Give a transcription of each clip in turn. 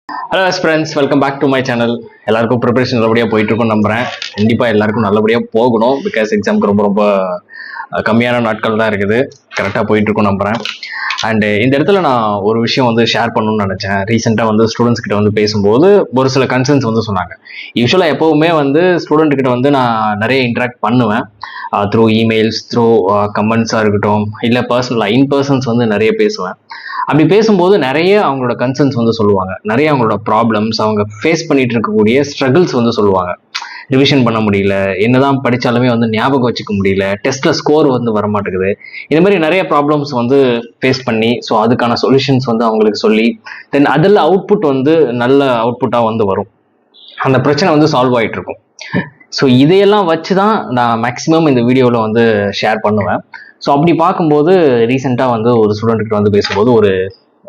Hello friends, welcome back to my channel. எல்லாருக்கும் preparation நல்லபடியாக போயிட்டு இருக்கும் நம்புறேன். கண்டிப்பாக எல்லாருக்கும் நல்லபடியாக போகணும். பிகாஸ் எக்ஸாமுக்கு ரொம்ப ரொம்ப கம்மியான நாட்கள் தான் இருக்குது. கரெக்டாக போயிட்டு இருக்கும் நம்புறேன். அண்டு இந்த இடத்துல நான் ஒரு விஷயம் வந்து ஷேர் பண்ணணும்னு நினச்சேன். ரீசெண்டாக வந்து ஸ்டூடெண்ட்ஸ் கிட்ட வந்து பேசும்போது ஒரு சில கன்சர்ன்ஸ் வந்து சொன்னாங்க. யூஸ்வலாக எப்போவுமே வந்து ஸ்டூடெண்ட் கிட்ட வந்து நான் நிறைய இன்ட்ராக்ட் பண்ணுவேன். த்ரூ இமெயில்ஸ், த்ரூ கமெண்ட்ஸாக இருக்கட்டும், இல்லை பர்சனலாக இன் பர்சன்ஸ் வந்து நிறைய பேசுவேன். அப்படி பேசும்போது நிறைய அவங்களோட கன்சர்ன்ஸ் வந்து சொல்லுவாங்க. நிறைய அவங்களோட ப்ராப்ளம்ஸ், அவங்க ஃபேஸ் பண்ணிட்டு இருக்கக்கூடிய ஸ்ட்ரகிள்ஸ் வந்து சொல்லுவாங்க. ரிவிஷன் பண்ண முடியல, என்னதான் படித்தாலுமே வந்து ஞாபகம் வச்சுக்க முடியல, டெஸ்ட்ல ஸ்கோர் வந்து வரமாட்டேங்குது. இந்த மாதிரி நிறைய ப்ராப்ளம்ஸ் வந்து ஃபேஸ் பண்ணி, ஸோ அதுக்கான சொல்யூஷன்ஸ் வந்து அவங்களுக்கு சொல்லி, தென் அதில் அவுட்புட் வந்து நல்ல அவுட்புட்டாக வந்து வரும். அந்த பிரச்சனை வந்து சால்வ் ஆகிட்டு இருக்கும். ஸோ இதையெல்லாம் வச்சு தான் நான் மேக்ஸிமம் இந்த வீடியோவில் வந்து ஷேர் பண்ணுவேன். ஸோ அப்படி பார்க்கும்போது ரீசெண்டாக வந்து ஒரு ஸ்டூடெண்ட்கிட்ட வந்து பேசும்போது ஒரு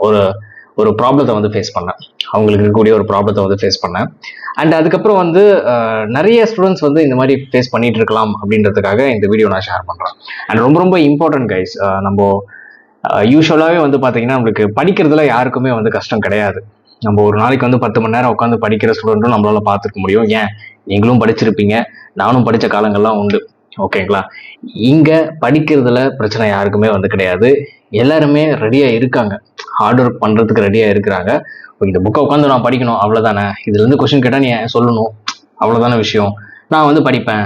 ஒரு ஒரு ப்ராப்ளத்தை வந்து ஃபேஸ் பண்ணேன். அவங்களுக்கு இருக்கக்கூடிய ஒரு ப்ராப்ளத்தை வந்து ஃபேஸ் பண்ணேன். அண்ட் அதுக்கப்புறம் வந்து நிறைய ஸ்டூடெண்ட்ஸ் வந்து இந்த மாதிரி ஃபேஸ் பண்ணிட்டு இருக்கலாம் அப்படின்றதுக்காக இந்த வீடியோ நான் ஷேர் பண்ணுறேன். அண்ட் ரொம்ப ரொம்ப இம்பார்ட்டன்ட் கைஸ். நம்ம யூஸ்வலாகவே வந்து பார்த்தீங்கன்னா நம்மளுக்கு படிக்கிறதுல யாருக்குமே வந்து கஷ்டம் கிடையாது. நம்ம ஒரு நாளைக்கு வந்து 10 மணி நேரம் உட்காந்து படிக்கிற ஸ்டூடெண்ட்டும் நம்மளால பார்த்துக்க முடியும். ஏன், நீங்களும் படிச்சிருப்பீங்க, நானும் படித்த காலங்கள்லாம் உண்டு. ஓகேங்களா? இங்கே படிக்கிறதுல பிரச்சனை யாருக்குமே வந்து கிடையாது. எல்லாருமே ரெடியாக இருக்காங்க, ஹார்ட் ஒர்க் பண்ணுறதுக்கு ரெடியாக இருக்கிறாங்க. இந்த புக்கை உட்காந்து நான் படிக்கணும், அவ்வளோதானே. இதுலேருந்து கொஸ்டின் கேட்டால் நீ சொல்லணும், அவ்வளோதான விஷயம். நான் வந்து படிப்பேன்,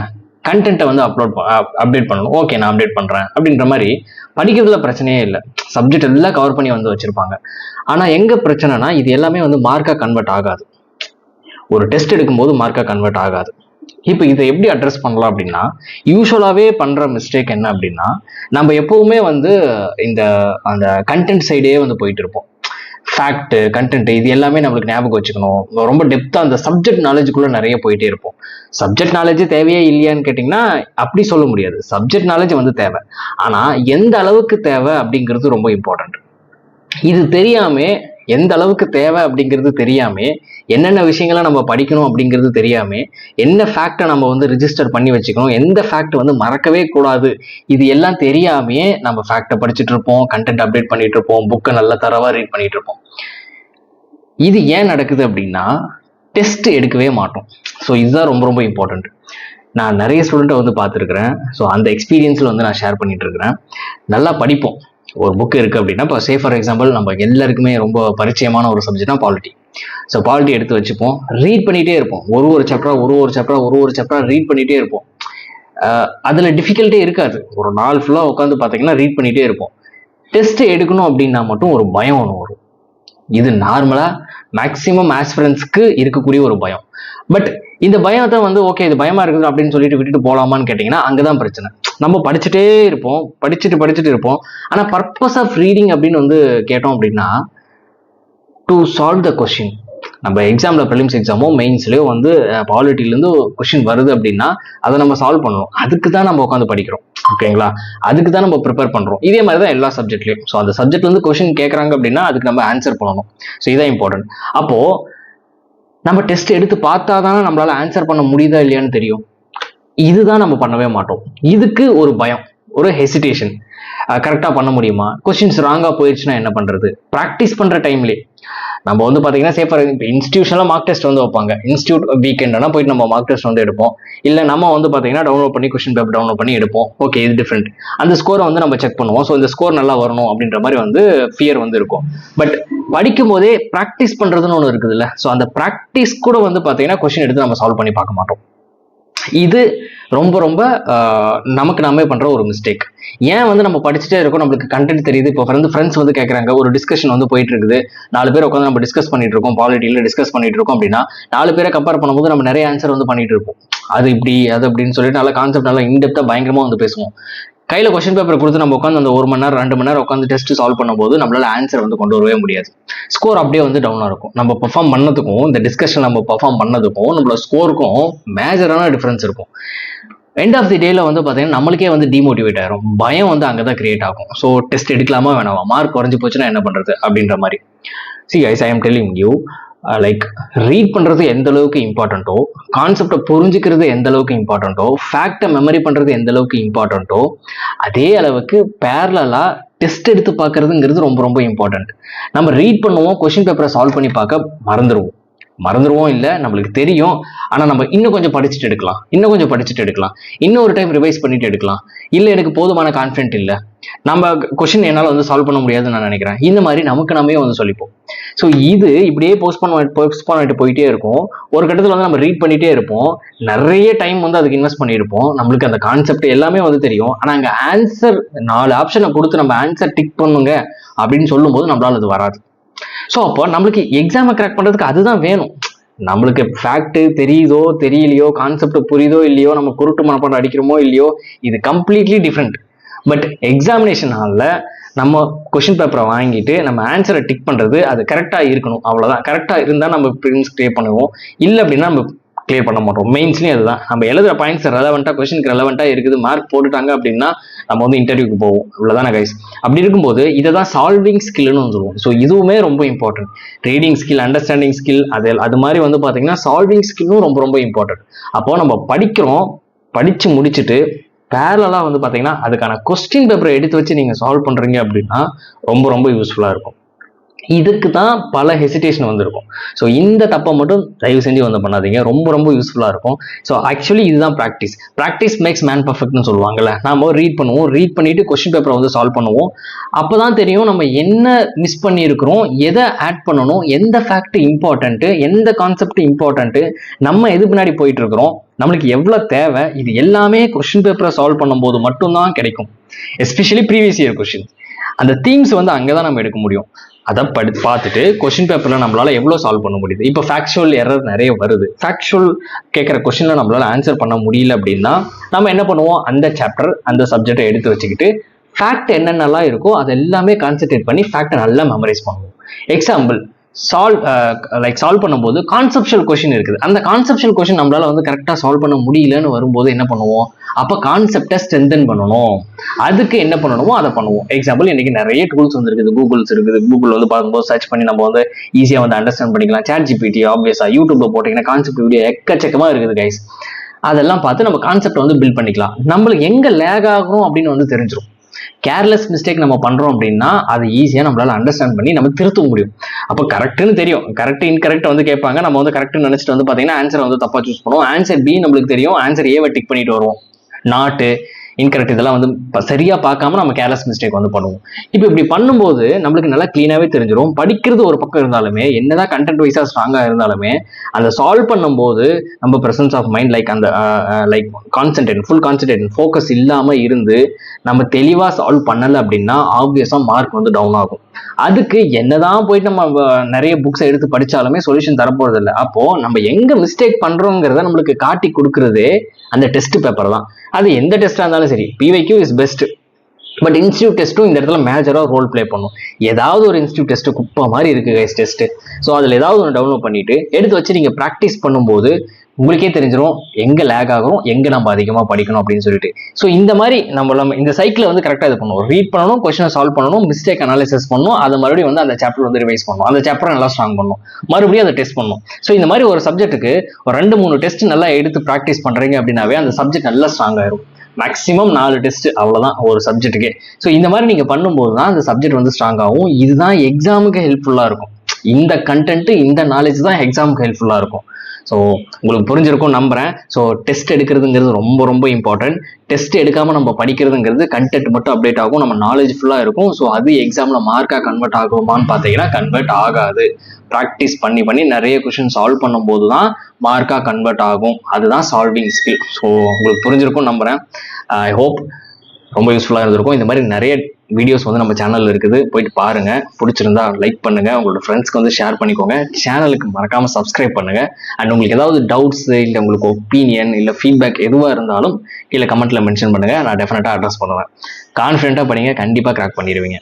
கண்டென்ட்டை வந்து அப்டேட் பண்ணணும், ஓகே நான் அப்டேட் பண்ணுறேன் அப்படின்ற மாதிரி படிக்கிறதுல பிரச்சனையே இல்லை. சப்ஜெக்ட் எல்லாம் கவர் பண்ணி வந்து வச்சுருப்பாங்க. ஆனால் எங்கே பிரச்சனைனா, இது எல்லாமே வந்து மார்க்காக கன்வெர்ட் ஆகாது. ஒரு டெஸ்ட் எடுக்கும்போது மார்க்காக கன்வெர்ட் ஆகாது. இப்போ இதை எப்படி அட்ரஸ் பண்ணலாம் அப்படின்னா, யூஸ்வலாகவே பண்ணுற மிஸ்டேக் என்ன அப்படின்னா, நம்ம எப்போவுமே வந்து அந்த கண்டென்ட் சைடே வந்து போயிட்டு இருப்போம். ஃபேக்ட், கண்டென்ட், இது எல்லாமே நம்மளுக்கு ஞாபகம் வச்சுக்கணும். ரொம்ப டெப்த்தாக அந்த சப்ஜெக்ட் நாலேஜுக்குள்ளே நிறைய போயிட்டே இருப்போம். சப்ஜெக்ட் நாலேஜ் தேவையே இல்லையான்னு கேட்டிங்கன்னா அப்படி சொல்ல முடியாது. சப்ஜெக்ட் நாலேஜ் வந்து தேவை. ஆனால் எந்த அளவுக்கு தேவை அப்படிங்கிறது ரொம்ப இம்பார்ட்டன்ட். இது தெரியாம, எந்த அளவுக்கு தேவை அப்படிங்கிறது தெரியாம, என்னென்ன விஷயங்களை நம்ம படிக்கணும் அப்படிங்கிறது தெரியாம, என்ன ஃபேக்டை நம்ம வந்து ரிஜிஸ்டர் பண்ணி வச்சுக்கணும், எந்த ஃபேக்ட் வந்து மறக்கவே கூடாது, இது எல்லாம் தெரியாமே நம்ம ஃபேக்டை படிச்சுட்டு இருப்போம், கண்டென்ட் அப்டேட் பண்ணிட்டு இருப்போம், புக்கை நல்லா தரவா ரீட் பண்ணிட்டு இருப்போம். இது ஏன் நடக்குது அப்படின்னா, டெஸ்ட் எடுக்கவே மாட்டோம். ஸோ இதுதான் ரொம்ப ரொம்ப இம்பார்ட்டன்ட். நான் நிறைய ஸ்டூடெண்ட்டை வந்து பார்த்துருக்குறேன். ஸோ அந்த எக்ஸ்பீரியன்ஸில் வந்து நான் ஷேர் பண்ணிட்டு இருக்கிறேன். நல்லா படிப்போம். ஒரு புக் இருக்குது அப்படின்னா, இப்போ சே ஃபார் எக்ஸாம்பிள் நம்ம எல்லாருக்குமே ரொம்ப பரிச்சயமான ஒரு சப்ஜெக்ட்னா பாலிட்டி. ஸோ பாலிட்டி எடுத்து வச்சுப்போம், ரீட் பண்ணிகிட்டே இருப்போம். ஒரு சாப்டரா ரீட் பண்ணிகிட்டே இருப்போம். அதில் டிஃபிகல்ட்டே இருக்காது. ஒரு நாள் ஃபுல்லாக உட்காந்து பார்த்தீங்கன்னா ரீட் பண்ணிகிட்டே இருப்போம். டெஸ்ட் எடுக்கணும் அப்படின்னா மட்டும் ஒரு பயம் ஒன்று வரும். இது நார்மலாக மேக்ஸிமம் ஆஸ்பிரன்ஸ்க்கு இருக்கக்கூடிய ஒரு பயம். பட் இந்த பயத்தை வந்து ஓகே இது பயமா இருக்குது அப்படின்னு சொல்லிட்டு விட்டுட்டு போகலாமான்னு கேட்டிங்கன்னா அங்கதான் பிரச்சனை. நம்ம படிச்சுட்டே இருப்போம், படிச்சுட்டு இருப்போம். ஆனால் பர்பஸ் ஆஃப் ரீடிங் அப்படின்னு வந்து கேட்டோம் அப்படின்னா, டு சால்வ் த கொஸ்டின். நம்ம எக்ஸாமில் ப்ரிலிம்ஸ் எக்ஸாமோ மெயின்ஸ்லையோ வந்து பாலிட்டிலேருந்து கொஸ்டின் வருது அப்படின்னா அதை நம்ம சால்வ் பண்ணணும். அதுக்கு தான் நம்ம உட்காந்து படிக்கிறோம். ஓகேங்களா? அதுக்கு தான் நம்ம ப்ரிப்பேர் பண்ணுறோம். இதே மாதிரி தான் எல்லா சப்ஜெக்ட்லையும். ஸோ அந்த சப்ஜெக்ட்லேருந்து கொஸ்டின் கேட்குறாங்க அப்படின்னா அதுக்கு நம்ம ஆன்சர் பண்ணணும். ஸோ இதான் இம்பார்ட்டன்ட். அப்போது நம்ம டெஸ்ட் எடுத்து பார்த்தா தானே நம்மளால ஆன்சர் பண்ண முடியுதா இல்லையான்னு தெரியும். இதுதான் நம்ம பண்ணவே மாட்டோம். இதுக்கு ஒரு பயம், ஒரு ஹெசிடேஷன். கரெக்டாக பண்ண முடியுமா, கொஸ்டின்ஸ் ராங்காக போயிடுச்சுன்னா என்ன பண்ணுறது. ப்ராக்டிஸ் பண்ணுற டைம்லேயே நம்ம வந்து பார்த்தீங்கன்னா சேஃபார் இப்போ இன்ஸ்டியூஷனில் மார்க் டெஸ்ட் வந்து வைப்பாங்க. இன்ஸ்டியூட் வீக்கெண்ட்னா போயிட்டு நம்ம மார்க் டெஸ்ட் வந்து எடுப்போம். இல்லை நம்ம வந்து பார்த்தீங்கன்னா டவுன்லோட் பண்ணி கொஸ்டின் பேப்பர் டவுன்லோட் பண்ணி எடுப்போம். ஓகே இது டிஃப்ரெண்ட். அந்த ஸ்கோரை வந்து நம்ம செக் பண்ணுவோம். ஸோ இந்த ஸ்கோர் நல்லா வரணும் அப்படின்ற மாதிரி வந்து ஃபியர் வந்து இருக்கும். பட் படிக்கும் போதே ப்ராக்டிஸ் பண்ணுறதுன்னு ஒன்று இருக்குதுல்ல. ஸோ அந்த ப்ராக்டிஸ் கூட வந்து பார்த்தீங்கன்னா கொஸ்டின் எடுத்து நம்ம சால்வ் பண்ணி பார்க்க மாட்டோம். இது ரொம்ப ரொம்ப நமக்கு நாமே பண்ற ஒரு மிஸ்டேக். ஏன் வந்து நம்ம படிச்சுட்டே இருக்கோம், நம்மளுக்கு கண்டென்ட் தெரியுது. இப்போ ஃப்ரெண்ட்ஸ் வந்து கேட்குறாங்க, ஒரு டிஸ்கஷன் வந்து போயிட்டு இருக்குது, 4 பேர் உட்காந்து நம்ம டிஸ்கஸ் பண்ணிட்டு இருக்கோம், பாலிட்டியில் டிஸ்கஸ் பண்ணிட்டு இருக்கோம் அப்படின்னா 4 பேரை கம்பேர் பண்ணும்போது நம்ம நிறைய ஆன்சர் வந்து பண்ணிட்டு இருப்போம். அது இப்படி அது அப்படின்னு சொல்லிட்டு நல்லா கான்செப்ட் நல்லா இன்டெப்த்தாக பயங்கரமாக வந்து பேசுவோம். கையில் கொஸ்டின் பேப்பர் கொடுத்து நம்ம உட்காந்து அந்த 1 மணி நேரம் 2 மணி நேரம் உட்காந்து டெஸ்ட் சால்வ் பண்ணும்போது நம்மளால ஆன்சர் வந்து கொண்டு வரவே முடியாது. ஸ்கோர் அப்படியே வந்து டவுனாக இருக்கும். நம்ம பெர்ஃபார்ம் பண்ணதுக்கும் இந்த டிஸ்கஷன் நம்ம பெர்ஃபார்ம் பண்ணதுக்கும் நம்மளோட ஸ்கோருக்கும் மேஜரான டிஃபரன்ஸ் இருக்கும். எண்ட் ஆஃப் தி டேல வந்து பார்த்தீங்கன்னா நம்மளுக்கே வந்து டிமோட்டிவேட் ஆயிரும். பயம் வந்து அங்கே தான் கிரியேட் ஆகும். ஸோ டெஸ்ட் எடுக்கலாமா வேணாமா, மார்க் குறைஞ்சி போச்சுன்னா என்ன பண்ணுறது அப்படின்ற மாதிரி. C guys, I am telling you, like read பண்ணுறது எந்த அளவுக்கு இம்பார்ட்டண்ட்டோ, கான்செப்டை புரிஞ்சுக்கிறது எந்த அளவுக்கு இம்பார்ட்டண்ட்டோ, ஃபேக்டை மெமரி பண்ணுறது எந்த அளவுக்கு இம்பார்ட்டண்ட்டோ, அதே அளவுக்கு பேரலாக டெஸ்ட் எடுத்து பார்க்கறதுங்கிறது ரொம்ப ரொம்ப இம்பார்ட்டன்ட். நம்ம ரீட் பண்ணுவோம், கொஸ்டின் பேப்பரை சால்வ் பண்ணி பார்க்க மறந்துடுவோம் இல்லை, நம்மளுக்கு தெரியும். ஆனால் நம்ம இன்னும் கொஞ்சம் படிச்சுட்டு எடுக்கலாம், இன்னொரு டைம் ரிவைஸ் பண்ணிட்டு எடுக்கலாம். இல்லை எனக்கு போதுமான கான்ஃபிடென்ட் இல்லை, நம்ம கொஸ்டின் என்னால் வந்து சால்வ் பண்ண முடியாதுன்னு நான் நினைக்கிறேன், இந்த மாதிரி நமக்கு நாமே வந்து சொல்லிப்போம். ஸோ இது இப்படியே போஸ்ட் பண்ணிட்டு போயிட்டே இருக்கும். ஒரு கட்டத்தில் வந்து நம்ம ரீட் பண்ணிட்டே இருப்போம், நிறைய டைம் வந்து அதுக்கு இன்வெஸ்ட் பண்ணியிருப்போம், நம்மளுக்கு அந்த கான்செப்ட் எல்லாமே வந்து தெரியும். ஆனால் அங்கே ஆன்சர் 4 ஆப்ஷனை கொடுத்து நம்ம ஆன்சர் டிக் பண்ணுங்க அப்படின்னு சொல்லும்போது நம்மளால அது வராது. ஸோ அப்போ நம்மளுக்கு எக்ஸாமை கிராக் பண்ணுறதுக்கு அதுதான் வேணும். நம்மளுக்கு ஃபேக்ட் தெரியுதோ தெரியலையோ, கான்செப்ட் புரியுதோ இல்லையோ, நம்ம குருட்டு மனப்பாடம் அடிக்கிறோமோ இல்லையோ, இது கம்ப்ளீட்லி டிஃப்ரெண்ட். பட் எக்ஸாமினேஷன் ஹாலில் நம்ம கொஸ்டின் பேப்பரை வாங்கிட்டு நம்ம ஆன்சரை டிக் பண்ணுறது அது கரெக்டாக இருக்கணும், அவ்வளோதான். கரெக்டாக இருந்தால் நம்ம ப்ரிலிம்ஸ் கிளியர் பண்ணுவோம், இல்லை அப்படின்னா நம்ம கிளியர் பண்ண மாட்டோம். மெயின்ஸ்லேயும் அதுதான், நம்ம எழுதுகிற பாயிண்ட்ஸ் ரெலவெண்ட்டாக, கொஸ்டினுக்கு ரெலவெண்ட்டாக இருக்குது, மார்க் போட்டுட்டாங்க அப்படின்னா நம்ம வந்து இன்டர்வியூக்கு போவோம், இவ்வளோதானே கைஸ். அப்படி இருக்கும்போது இதை தான் சால்விங் ஸ்கில்னு சொல்லுவோம். ஸோ இதுவுமே ரொம்ப important. Reading skill, understanding skill, அது மாதிரி வந்து பார்த்தீங்கன்னா சால்விங் ஸ்கில்லும் ரொம்ப ரொம்ப இம்பார்ட்டன்ட். அப்போது நம்ம படித்து முடிச்சுட்டு பேரலாக வந்து பார்த்தீங்கன்னா அதுக்கான கொஸ்டின் பேப்பரை எடுத்து வச்சு நீங்கள் சால்வ் பண்ணுறீங்க அப்படின்னா ரொம்ப ரொம்ப யூஸ்ஃபுல்லாக இருக்கும். இதுக்கு தான் பல ஹெசிடேஷன் வந்திருக்கும். ஸோ இந்த தப்பை மட்டும் தயவு செஞ்சு வந்து பண்ணாதீங்க, ரொம்ப ரொம்ப யூஸ்ஃபுல்லாக இருக்கும். ஸோ ஆக்சுவலி இதுதான் ப்ராக்டிஸ் மேக்ஸ் மேன் பர்ஃபெக்ட்னு சொல்லுவாங்கல்ல. நம்ம ரீட் பண்ணுவோம், ரீட் பண்ணிட்டு கொஸ்டின் பேப்பரை வந்து சால்வ் பண்ணுவோம். அப்போ தான் தெரியும் நம்ம என்ன மிஸ் பண்ணியிருக்கிறோம், எதை ஆட் பண்ணணும், எந்த ஃபேக்ட் இம்பார்ட்டன்ட்டு, எந்த கான்செப்ட் இம்பார்ட்டன்ட்டு, நம்ம எது பின்னாடி போயிட்டு இருக்கிறோம், நம்மளுக்கு எவ்வளோ தேவை, இது எல்லாமே கொஸ்டின் பேப்பரை சால்வ் பண்ணும்போது மட்டும்தான் கிடைக்கும். எஸ்பெஷலி ப்ரீவியஸ் இயர் கொஸ்டின், அந்த தீம்ஸ் வந்து அங்கே தான் நம்ம எடுக்க முடியும். அதை பார்த்துட்டு கொஸ்டின் பேப்பரில் நம்மளால எவ்வளோ சால்வ் பண்ண முடியுது. இப்போ ஃபேக்சுவல் எரர் நிறைய வருது. ஃபேக்சுவல் கேட்குற கொஸ்டினில் நம்மளால ஆன்சர் பண்ண முடியல அப்படின்னா நம்ம என்ன பண்ணுவோம், அந்த சாப்டர் அந்த சப்ஜெக்டை எடுத்து வச்சுக்கிட்டு ஃபேக்ட் என்னென்னலாம் இருக்கோ அது எல்லாமே கான்சென்ட்ரேட் பண்ணி ஃபேக்டை நல்லா மெமரைஸ் பண்ணுவோம். எக்ஸாம்பிள், சால்வ் பண்ணும்போது கான்செப்ஷுவல் கொஸ்டின் இருக்குது, அந்த கான்செப்ஷுவல் கொஸ்டின் நம்மளால வந்து கரெக்டாக சால்வ் பண்ண முடியலன்னு வரும்போது என்ன பண்ணுவோம், அப்போ கான்செப்டை ஸ்ட்ரென்தன் பண்ணணும். அதுக்கு என்ன பண்ணணுமோ அதை பண்ணுவோம். எக்ஸாம்பிள், இன்னைக்கு நிறைய டூல்ஸ் வந்துருக்குது, கூகுள் வந்து பார்க்கும்போது சர்ச் பண்ணி நம்ம வந்து ஈஸியாக வந்து அண்டர்ஸ்டாண்ட் பண்ணிக்கலாம். ChatGPT, ஆப்வியஸா யூடியூப்ல போட்டிங்கன்னா கான்செப்ட் வீடியோ எக்கச்சக்கமாக இருக்குது கைஸ். அதெல்லாம் பார்த்து நம்ம கான்செப்ட் வந்து பில்ட் பண்ணிக்கலாம். நம்மளுக்கு எங்கே லேக் ஆகும் அப்படின்னு வந்து தெரிஞ்சிடும். கேர்லெஸ் மிஸ்டேக் நம்ம பண்றோம் அப்படின்னா அது ஈஸியாக நம்மளால அண்டர்ஸ்டாண்ட் பண்ணி நம்ம திருத்த முடியும். அப்போ கரெக்ட்னு தெரியும், கரெக்ட் இன்கரெக்ட் வந்து கேட்பாங்க, நம்ம வந்து கரெக்ட்னு நினைச்சிட்டு வந்து பார்த்தீங்கன்னா ஆன்சர் வந்து தப்பா சூஸ் பண்ணுவோம். ஆன்சர் பி நம்மளுக்கு தெரியும், ஆன்சர் ஏவை டிக் பண்ணிட்டு வருவோம். நாட்டு இன்கரெக்ட் இதெல்லாம் வந்து சரியா பார்க்காம நம்ம கேர்லெஸ் மிஸ்டேக் வந்து பண்ணுவோம். இப்போ இப்படி பண்ணும்போது நம்மளுக்கு நல்லா கிளீனாவே தெரிஞ்சிடும். படிக்கிறது ஒரு பக்கம் இருந்தாலுமே, என்னதான் கண்டென்ட் வைஸா ஸ்ட்ராங்கா இருந்தாலுமே, அந்த சால்வ் பண்ணும்போது நம்ம presence of mind full concentrate focus இல்லாம இருந்து நம்ம தெளிவா சால்வ் பண்ணல அப்படின்னா ஆப்வியஸா மார்க் வந்து டவுன் ஆகும். அதுக்கு என்னதான் போயிட்டு நம்ம நிறைய புக்ஸ் எடுத்து படிச்சாலுமே சொல்யூஷன் தரப்போறது இல்லை. அப்போ நம்ம எங்க மிஸ்டேக் பண்றோங்கிறத நம்மளுக்கு காட்டி கொடுக்கறதே அந்த டெஸ்ட் பேப்பர் தான். அது எந்த டெஸ்டா இருந்தாலும் சரி, PYQ is best. But institute டெஸ்ட்டும் இந்த இடத்துல மேஜராக ரோல் பிளே பண்ணும். ஏதாவது ஒரு இன்ஸ்டியூட் டெஸ்ட் குப்பை மாதிரி இருக்கு கைஸ் டெஸ்ட். ஸோ அதில் ஏதாவது ஒன்று டவுன்லோட் பண்ணிட்டு எடுத்து வச்சு நீங்கள் ப்ராக்டிஸ் பண்ணும்போது உங்களுக்கே தெரிஞ்சிடும் எங்கே லேக் ஆகும், எங்கே நம்ம அதிகமாக படிக்கணும் அப்படின்னு சொல்லிட்டு. ஸோ இந்த மாதிரி நம்ம இந்த சைக்கிளை வந்து கரெக்டாக இது பண்ணுவோம். ரீட் பண்ணணும், கொஸ்டினை சால்வ் பண்ணணும், மிஸ்டேக் அனாலிசிஸ் பண்ணணும், அதை மறுபடியும் வந்து அந்த சாப்டர் வந்து ரிவைஸ் பண்ணணும், அந்த சாப்டரை நல்லா ஸ்ட்ராங் பண்ணணும், மறுபடியும் அதை டெஸ்ட் பண்ணணும். ஸோ இந்த மாதிரி ஒரு சப்ஜெக்ட்டுக்கு ஒரு 2-3 டெஸ்ட் நல்லா எடுத்து ப்ராக்டிஸ் பண்ணுறீங்க அப்படின்னாவே அந்த சப்ஜெக்ட் நல்லா ஸ்ட்ராங் ஆயிரும். மேக்ஸிமம் 4 டெஸ்ட் அவ்வளோதான் ஒரு சப்ஜெக்ட்டுக்கே. ஸோ இந்த மாதிரி நீங்கள் பண்ணும்போது தான் அந்த சப்ஜெக்ட் வந்து ஸ்ட்ராங் ஆகும். இதுதான் எக்ஸாமுக்கு ஹெல்ப்ஃபுல்லாக இருக்கும். இந்த கண்டென்ட், இந்த நாலேஜ் தான் எக்ஸாமுக்கு ஹெல்ப்ஃபுல்லாக இருக்கும். ஸோ உங்களுக்கு புரிஞ்சிருக்கும் நம்புறேன். ஸோ டெஸ்ட் எடுக்கிறதுங்கிறது ரொம்ப ரொம்ப இம்பார்ட்டன்ட். டெஸ்ட் எடுக்காமல் நம்ம படிக்கிறதுங்கிறது கண்டென்ட் மட்டும் அப்டேட் ஆகும், நம்ம நாலேஜ் ஃபுல்லாக இருக்கும். ஸோ அது எக்ஸாமில் மார்க்காக கன்வெர்ட் ஆகுமான்னு பார்த்தீங்கன்னா கன்வெர்ட் ஆகாது. ப்ராக்டிஸ் பண்ணி நிறைய கொஷின் சால்வ் பண்ணும்போது தான் மார்க்காக கன்வெர்ட் ஆகும். அதுதான் சால்விங் ஸ்கில். ஸோ உங்களுக்கு புரிஞ்சிருக்கும் நம்புறேன். ஐ ஹோப் ரொம்ப யூஸ்ஃபுல்லாக இருந்திருக்கும். இந்த மாதிரி நிறைய வீடியோஸ் வந்து நம்ம சேனலில் இருக்குது, போயிட்டு பாருங்க. பிடிச்சிருந்தா லைக் பண்ணுங்க, உங்களோட ஃப்ரெண்ட்ஸ்க்கு வந்து ஷேர் பண்ணிக்கோங்க. சேனலுக்கு மறக்காம சப்ஸ்கிரைப் பண்ணுங்க. அண்ட் உங்களுக்கு ஏதாவது டவுட்ஸ் இல்லை உங்களுக்கு ஒப்பீனியன் இல்லை ஃபீட்பேக் எதுவாக இருந்தாலும் கீழே கமெண்ட்ல மென்ஷன் பண்ணுங்க, நான் டெஃபினட்டாக அட்ரஸ் பண்ணுவேன். கான்ஃபிடென்ட்டாக படிங்க, கண்டிப்பாக கிராக் பண்ணிடுவீங்க.